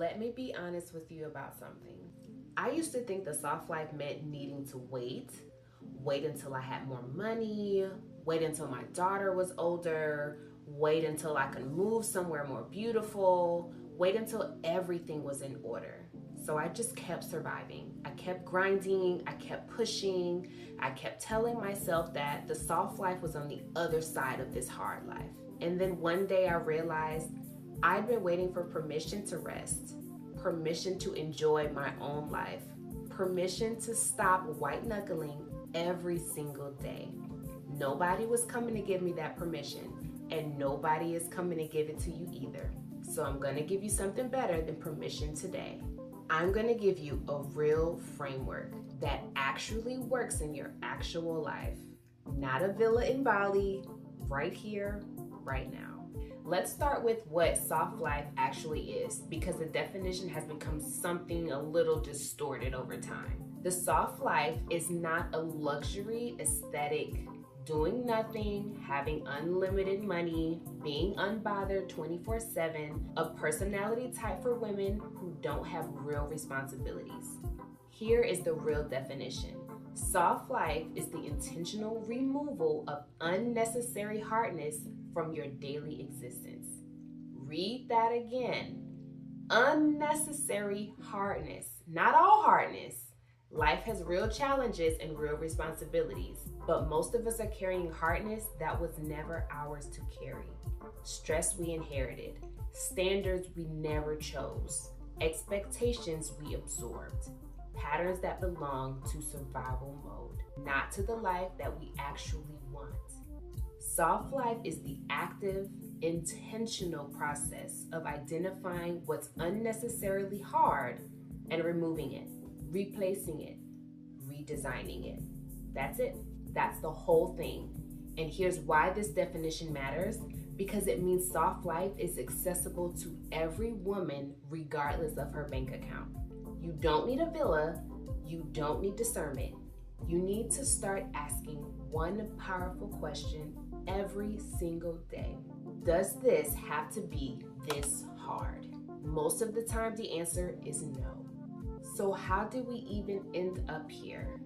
Let me be honest with you about something. I used to think the soft life meant needing to wait until I had more money, wait until my daughter was older, wait until I could move somewhere more beautiful, wait until everything was in order. So I just kept surviving. I kept grinding, I kept pushing, I kept telling myself that the soft life was on the other side of this hard life. And then one day I realized I'd been waiting for permission to rest, permission to enjoy my own life, permission to stop white knuckling every single day. Nobody was coming to give me that permission, and nobody is coming to give it to you either. So I'm gonna give you something better than permission today. I'm gonna give you a real framework that actually works in your actual life. Not a villa in Bali, right here, right now. Let's start with what soft life actually is, because the definition has become something a little distorted over time. The soft life is not a luxury aesthetic, doing nothing, having unlimited money, being unbothered 24/7, a personality type for women who don't have real responsibilities. Here is the real definition. Soft life is the intentional removal of unnecessary hardness from your daily existence. Read that again. Unnecessary hardness, not all hardness. Life has real challenges and real responsibilities, but most of us are carrying hardness that was never ours to carry. Stress we inherited, standards we never chose, expectations we absorbed, patterns that belong to survival mode, not to the life that we actually want. Soft life is the active, intentional process of identifying what's unnecessarily hard and removing it, replacing it, redesigning it. That's it. That's the whole thing. And here's why this definition matters, because it means soft life is accessible to every woman regardless of her bank account. You don't need a villa. You don't need discernment. You need to start asking one powerful question every single day. Does this have to be this hard? Most of the time, the answer is no. So how did we even end up here?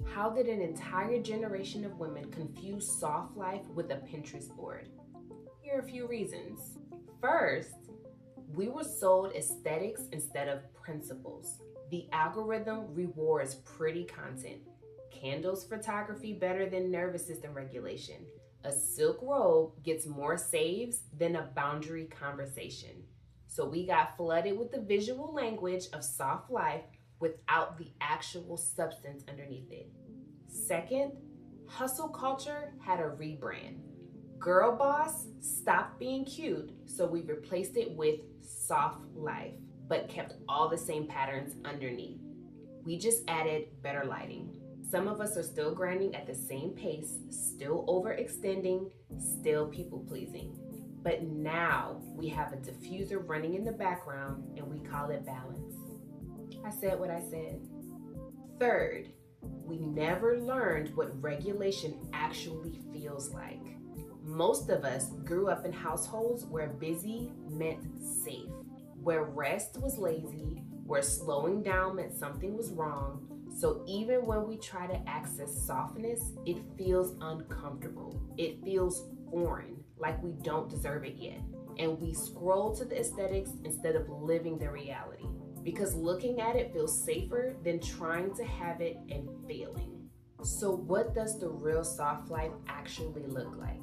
How did an entire generation of women confuse soft life with a Pinterest board? Here are a few reasons. First, we were sold aesthetics instead of principles. The algorithm rewards pretty content. Candles photography better than nervous system regulation. A silk robe gets more saves than a boundary conversation. So we got flooded with the visual language of soft life without the actual substance underneath it. Second, hustle culture had a rebrand. Girl boss stopped being cute, so we replaced it with soft life, but kept all the same patterns underneath. We just added better lighting. Some of us are still grinding at the same pace, still overextending, still people pleasing. But now we have a diffuser running in the background and we call it balance. I said what I said. Third, we never learned what regulation actually feels like. Most of us grew up in households where busy meant safe, where rest was lazy, where slowing down meant something was wrong. So even when we try to access softness, it feels uncomfortable. It feels foreign, like we don't deserve it yet. And we scroll to the aesthetics instead of living the reality, because looking at it feels safer than trying to have it and failing. So what does the real soft life actually look like?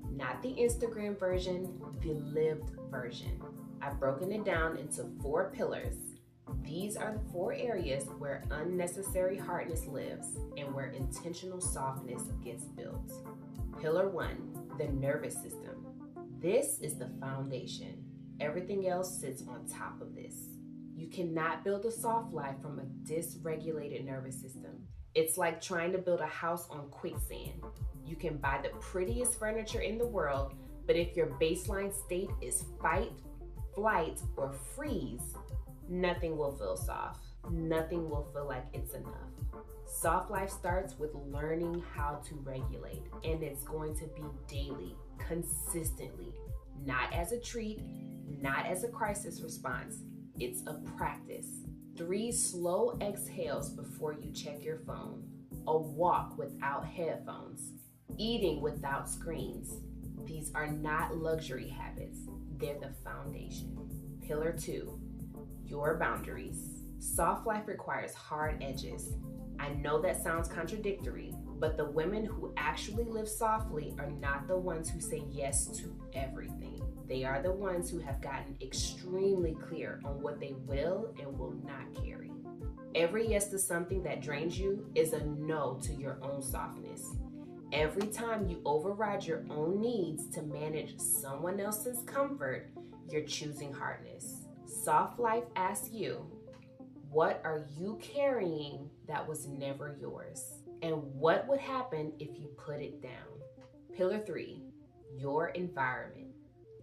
Not the Instagram version, the lived version. I've broken it down into 4 pillars. These are the 4 areas where unnecessary hardness lives and where intentional softness gets built. Pillar 1, the nervous system. This is the foundation. Everything else sits on top of this. You cannot build a soft life from a dysregulated nervous system. It's like trying to build a house on quicksand. You can buy the prettiest furniture in the world, but if your baseline state is fight, flight, or freeze, nothing will feel soft. Nothing will feel like it's enough. Soft life starts with learning how to regulate, and it's going to be daily, consistently, not as a treat, not as a crisis response, It's a practice. 3 slow exhales before you check your phone. A walk without headphones. Eating without screens. These are not luxury habits. They're the foundation. Pillar 2, your boundaries. Soft life requires hard edges. I know that sounds contradictory, but the women who actually live softly are not the ones who say yes to everything. They are the ones who have gotten extremely clear on what they will and will not carry. Every yes to something that drains you is a no to your own softness. Every time you override your own needs to manage someone else's comfort, you're choosing hardness. Soft life asks you, what are you carrying that was never yours? And what would happen if you put it down? Pillar 3, your environment.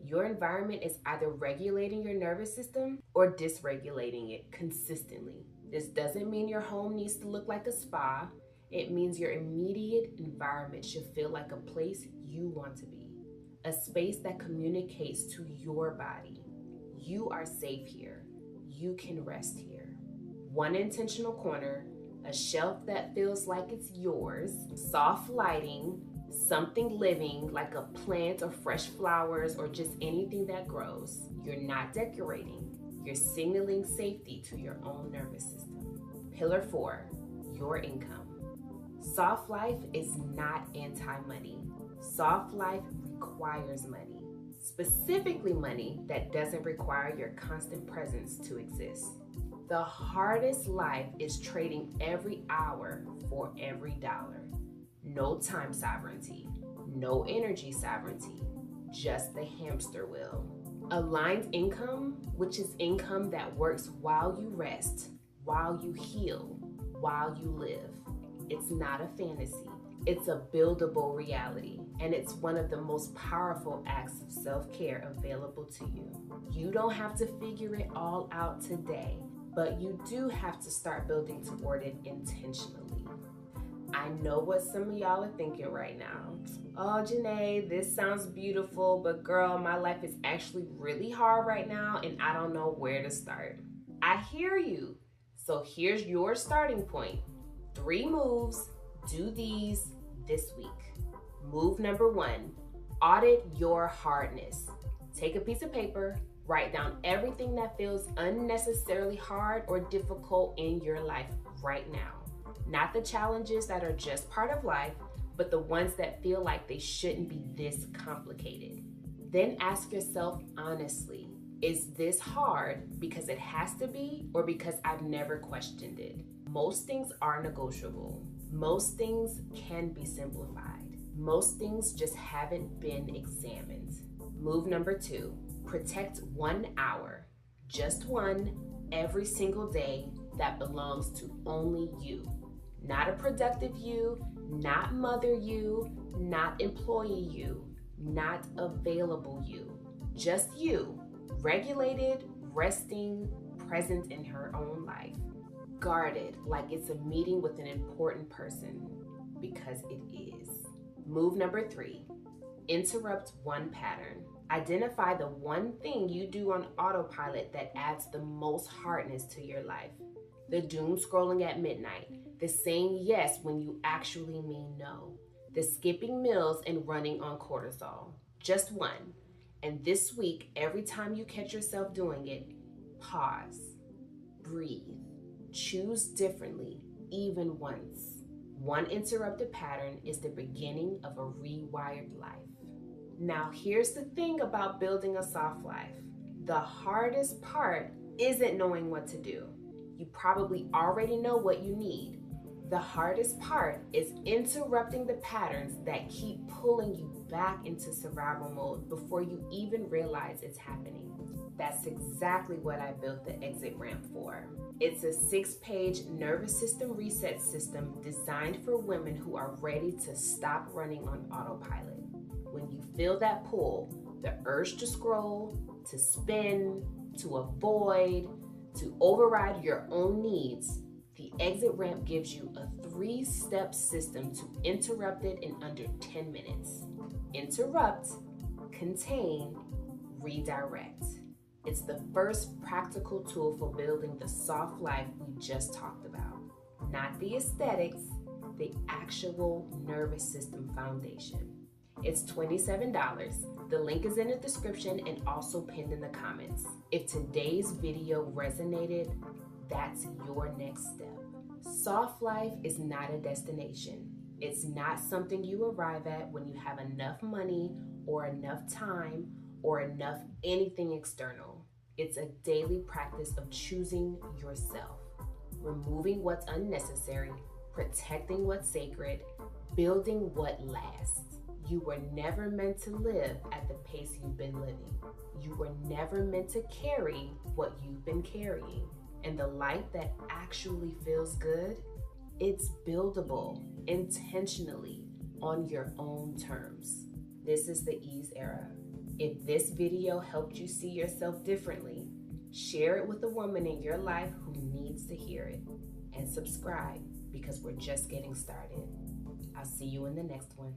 Your environment is either regulating your nervous system or dysregulating it consistently. This doesn't mean your home needs to look like a spa. It means your immediate environment should feel like a place you want to be, a space that communicates to your body. You are safe here. You can rest here. One intentional corner, a shelf that feels like it's yours, soft lighting, something living like a plant or fresh flowers or just anything that grows. You're not decorating. You're signaling safety to your own nervous system. Pillar 4, your income. Soft life is not anti-money. Soft life requires money, specifically money that doesn't require your constant presence to exist. The hardest life is trading every hour for every dollar. No time sovereignty, no energy sovereignty, just the hamster wheel. Aligned income, which is income that works while you rest, while you heal, while you live. It's not a fantasy. It's a buildable reality, and it's one of the most powerful acts of self-care available to you. You don't have to figure it all out today, but you do have to start building toward it intentionally. I know what some of y'all are thinking right now. Oh, Janae, this sounds beautiful, but girl, my life is actually really hard right now, and I don't know where to start. I hear you. So here's your starting point. 3 moves, do these this week. Move number 1, audit your hardness. Take a piece of paper, write down everything that feels unnecessarily hard or difficult in your life right now. Not the challenges that are just part of life, but the ones that feel like they shouldn't be this complicated. Then ask yourself honestly, is this hard because it has to be or because I've never questioned it? Most things are negotiable. Most things can be simplified. Most things just haven't been examined. Move number 2, protect 1 hour, just one, every single day that belongs to only you. Not a productive you, not mother you, not employee you, not available you. Just you, regulated, resting, present in her own life. Guarded like it's a meeting with an important person, because it is. Move number 3, interrupt one pattern. Identify the one thing you do on autopilot that adds the most hardness to your life. The doom scrolling at midnight, the saying yes when you actually mean no, the skipping meals and running on cortisol. Just one. And this week, every time you catch yourself doing it, pause, breathe, choose differently, even once. One interrupted pattern is the beginning of a rewired life. Now, here's the thing about building a soft life. The hardest part isn't knowing what to do. You probably already know what you need. The hardest part is interrupting the patterns that keep pulling you back into survival mode before you even realize it's happening. That's exactly what I built the exit ramp for. It's a 6-page nervous system reset system designed for women who are ready to stop running on autopilot. When you feel that pull, the urge to scroll, to spin, to avoid, to override your own needs, the exit ramp gives you a 3-step system to interrupt it in under 10 minutes. Interrupt, contain, redirect. It's the first practical tool for building the soft life we just talked about. Not the aesthetics, the actual nervous system foundation. It's $27. The link is in the description and also pinned in the comments. If today's video resonated, that's your next step. Soft life is not a destination. It's not something you arrive at when you have enough money or enough time or enough anything external. It's a daily practice of choosing yourself, removing what's unnecessary, protecting what's sacred, building what lasts. You were never meant to live at the pace you've been living. You were never meant to carry what you've been carrying. And the life that actually feels good, it's buildable intentionally on your own terms. This is the Ease Era. If this video helped you see yourself differently, share it with a woman in your life who needs to hear it. And subscribe because we're just getting started. I'll see you in the next one.